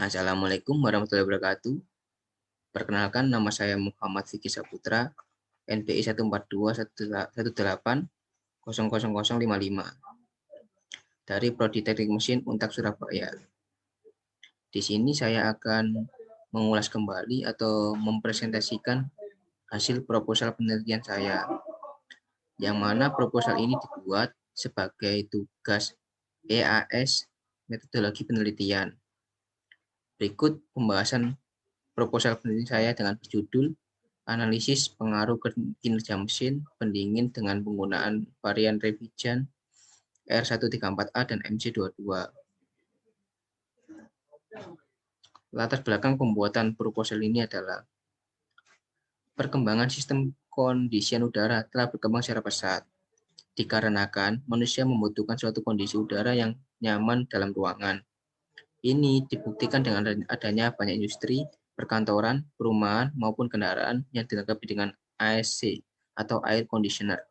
Assalamualaikum warahmatullahi wabarakatuh. Perkenalkan, nama saya Muhammad Fikri Saputra, NPI 14218000055 dari Prodi Teknik Mesin Untak Surabaya. Di sini saya akan mengulas kembali atau mempresentasikan hasil proposal penelitian saya, yang mana proposal ini dibuat sebagai tugas EAS metodologi penelitian. Berikut pembahasan proposal penelitian saya dengan berjudul Analisis Pengaruh Kinerja Mesin Pendingin dengan Penggunaan Varian Refrigerant R134A dan MC22. Latar belakang pembuatan proposal ini adalah perkembangan sistem kondisian udara telah berkembang secara pesat, dikarenakan manusia membutuhkan suatu kondisi udara yang nyaman dalam ruangan. Ini dibuktikan dengan adanya banyak industri, perkantoran, perumahan, maupun kendaraan yang dilengkapi dengan ASC atau air conditioner.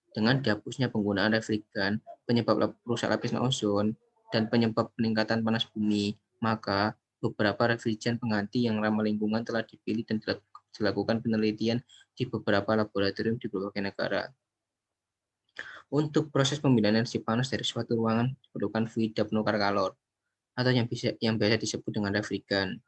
Dengan dihapusnya penggunaan refrigeran, penyebab rusak lapisan ozon, dan penyebab peningkatan panas bumi, maka beberapa refrigeran pengganti yang ramah lingkungan telah dipilih dan dilakukan penelitian di beberapa laboratorium di berbagai negara. Untuk proses pembinaan energi panas dari suatu ruangan diperlukan fluida penukar kalor, atau yang biasa disebut dengan refrigeran.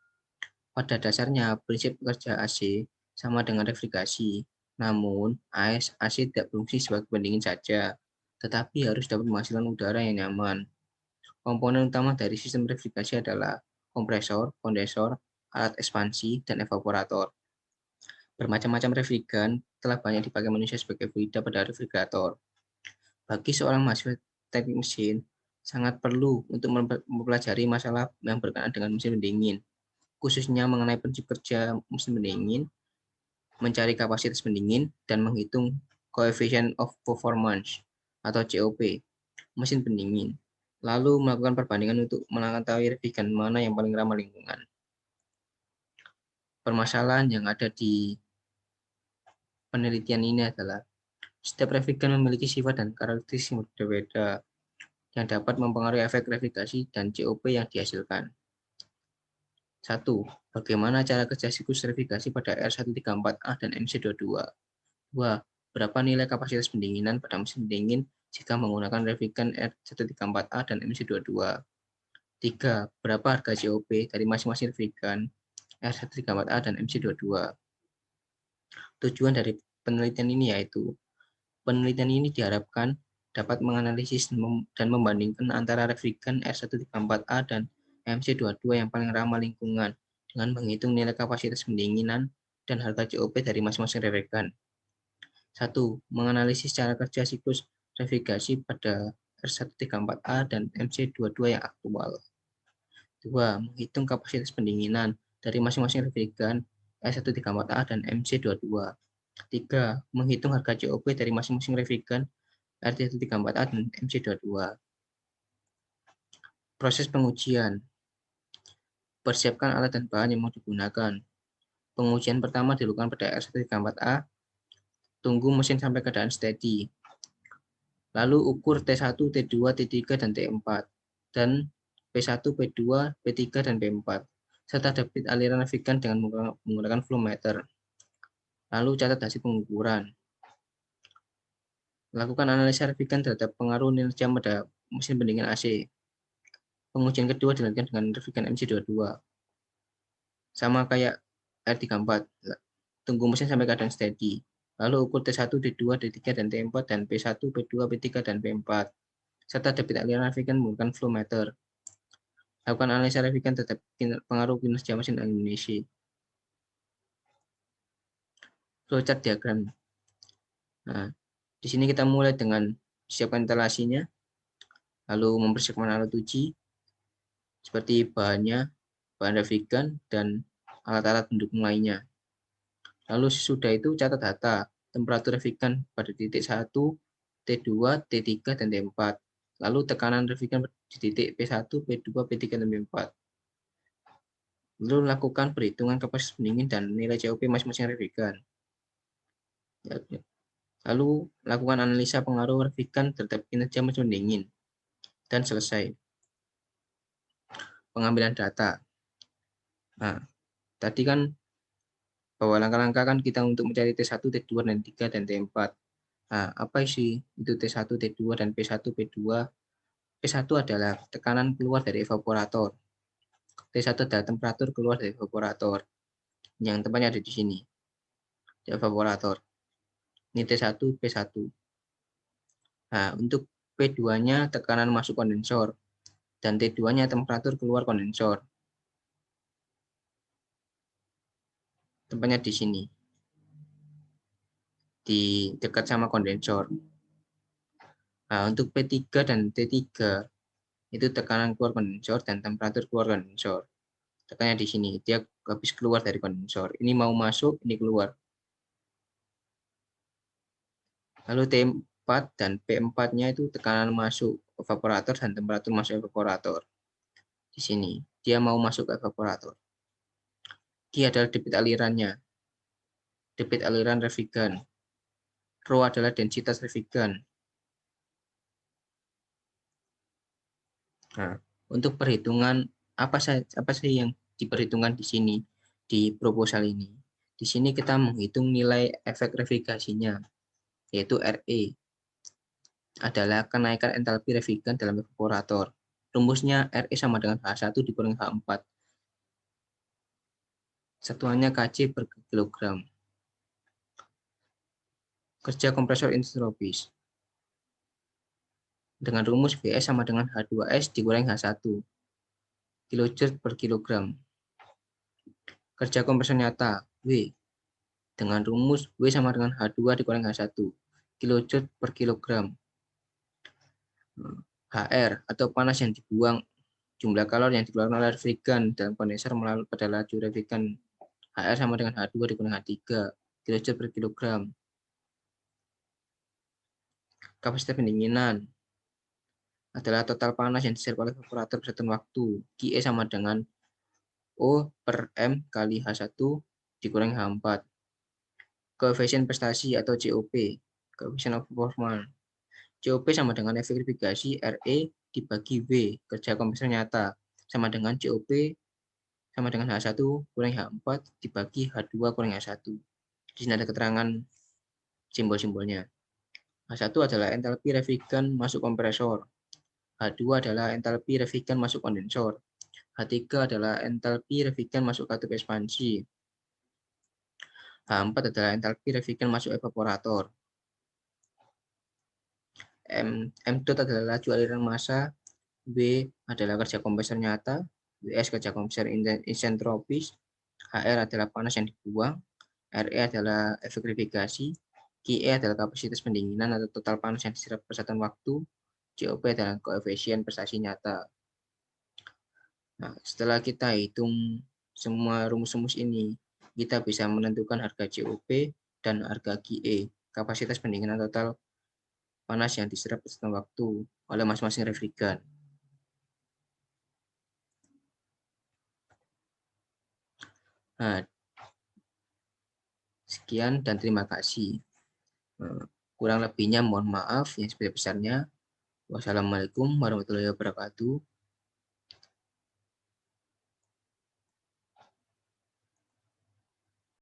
Pada dasarnya, prinsip kerja AC sama dengan refrigerasi, namun AC tidak berfungsi sebagai pendingin saja, tetapi harus dapat menghasilkan udara yang nyaman. Komponen utama dari sistem refrigerasi adalah kompresor, kondensor, alat ekspansi, dan evaporator. Bermacam-macam refrigeran telah banyak dipakai manusia sebagai fluida pada refrigerator. Bagi seorang mahasiswa teknik mesin, sangat perlu untuk mempelajari masalah yang berkenaan dengan mesin pendingin, khususnya mengenai prinsip kerja mesin pendingin, mencari kapasitas pendingin, dan menghitung coefficient of performance atau COP mesin pendingin, lalu melakukan perbandingan untuk mengetahui refrigeran mana yang paling ramah lingkungan. Permasalahan yang ada di penelitian ini adalah setiap refrigeran memiliki sifat dan karakteristik yang berbeda yang dapat mempengaruhi efek refrigerasi dan COP yang dihasilkan. 1. Bagaimana cara kerja siklus refrigerasi pada R134A dan MC22? 2. Berapa nilai kapasitas pendinginan pada mesin pendingin jika menggunakan refrigeran R134A dan MC22? 3. Berapa harga COP dari masing-masing refrigeran R134A dan MC22? Tujuan dari penelitian ini yaitu penelitian ini diharapkan dapat menganalisis dan membandingkan antara refrigeran R134A dan MC22 yang paling ramah lingkungan dengan menghitung nilai kapasitas pendinginan dan harga COP dari masing-masing refrigeran. 1. Menganalisis cara kerja siklus refrigerasi pada R134A dan MC22 yang aktual. 2. Menghitung kapasitas pendinginan dari masing-masing refrigeran R134A dan MC22. 3. Menghitung harga COP dari masing-masing refrigeran R134A dan MC22. Proses pengujian. Persiapkan alat dan bahan yang mau digunakan. Pengujian pertama dilakukan pada R134A. Tunggu mesin sampai keadaan steady. Lalu ukur T1, T2, T3, dan T4. Dan P1, P2, P3, dan P4. Serta debit aliran refrigeran dengan menggunakan flow meter. Lalu catat hasil pengukuran. Lakukan analisa refrigeran terhadap pengaruh kinerja pada mesin pendingin AC. Pengujian kedua dilakukan dengan refrigeran MC22. Sama kayak R34. Tunggu mesin sampai keadaan steady. Lalu ukur T1, T2, T3, dan T4, dan P1, P2, P3, dan P4. Serta debit aliran refrigeran menggunakan flow meter. Lakukan analisa refrigeran terhadap pengaruh kinerja mesin Indonesia. Flowchart diagram. Nah, di sini kita mulai dengan siapkan instalasinya, lalu mempersiapkan alat uji, seperti bahannya, bahan refrigeran, dan alat-alat pendukung lainnya. Lalu sesudah itu catat data temperatur refrigeran pada titik 1, T2, T3, dan T4. Lalu tekanan refrigeran di titik P1, P2, P3, dan P4. Lalu lakukan perhitungan kapasitas pendingin dan nilai COP masing-masing refrigeran. Lalu lakukan analisa pengaruh refrigeran terhadap kinerja mesin pendingin. Dan selesai. Pengambilan data. Nah, tadi kan bahwa langkah-langkah kan kita untuk mencari T1, T2, dan T3, dan T4. Nah, apa sih itu T1, T2, dan P1, P2? P1 adalah tekanan keluar dari evaporator. T1 adalah temperatur keluar dari evaporator. Yang tempatnya ada di sini, di evaporator. Ini T1, P1. Nah, untuk P2-nya tekanan masuk kondensor, dan T2-nya temperatur keluar kondensor. Tempatnya di sini, di dekat sama kondensor. Nah, untuk P3 dan T3, itu tekanan keluar kondensor dan temperatur keluar kondensor. Tekannya di sini, dia habis keluar dari kondensor. Ini mau masuk, ini keluar. Lalu T4 dan P4-nya itu tekanan masuk evaporator dan temperatur masuk evaporator. Di sini, dia mau masuk ke evaporator. Q adalah debit alirannya, debit aliran revigan. Rho adalah densitas revigan. Nah, untuk perhitungan apa sih yang diperhitungkan di sini di proposal ini? Di sini kita menghitung nilai efek revigasinya, yaitu RE adalah kenaikan entalpi revigan dalam evaporator. Rumusnya RE sama dengan H1 dikurangi H4. Satuannya kJ per kilogram. Kerja kompresor isentropis. Dengan rumus BS sama dengan H2S dikurangi H1. Kilojoule per kilogram. Kerja kompresor nyata, W. Dengan rumus W sama dengan H2 dikurangi H1. Kilojoule per kilogram. HR atau panas yang dibuang, jumlah kalori yang dikeluarkan oleh revigan dalam kondensor melalui pada laju revigan. HR sama dengan H2 dikurangi H3. Kilojoule per kilogram. Kapasitas pendinginan adalah total panas yang diserap oleh evaporator pada waktu. QE sama dengan O per M kali H1 dikurangi H4. Koefisien prestasi atau COP, koefisien of performance. COP sama dengan efek revigasi RE dibagi W, kerja kompresor nyata, sama dengan COP sama dengan H1 kurangi H4 dibagi H2 kurangi H1. Di sini ada keterangan simbol-simbolnya. H1 adalah entalpi revigan masuk kompresor. H2 adalah entalpi revigan masuk kondensor. H3 adalah entalpi revigan masuk katup ekspansi. H4 adalah entalpi revigan masuk evaporator. M dot adalah laju aliran massa, W adalah kerja kompresor nyata, WS kerja kompresor isentropis, HR adalah panas yang dibuang, RE adalah efek revigasi, QE adalah kapasitas pendinginan atau total panas yang diserap per satuan waktu, COP adalah koefisien prestasi nyata. Nah, setelah kita hitung semua rumus-rumus ini, kita bisa menentukan harga COP dan harga QE, kapasitas pendinginan total panas yang diserap per satuan waktu oleh masing-masing revigan. Nah, sekian dan terima kasih. Kurang lebihnya mohon maaf yang sebesar-besarnya. Wassalamualaikum warahmatullahi wabarakatuh.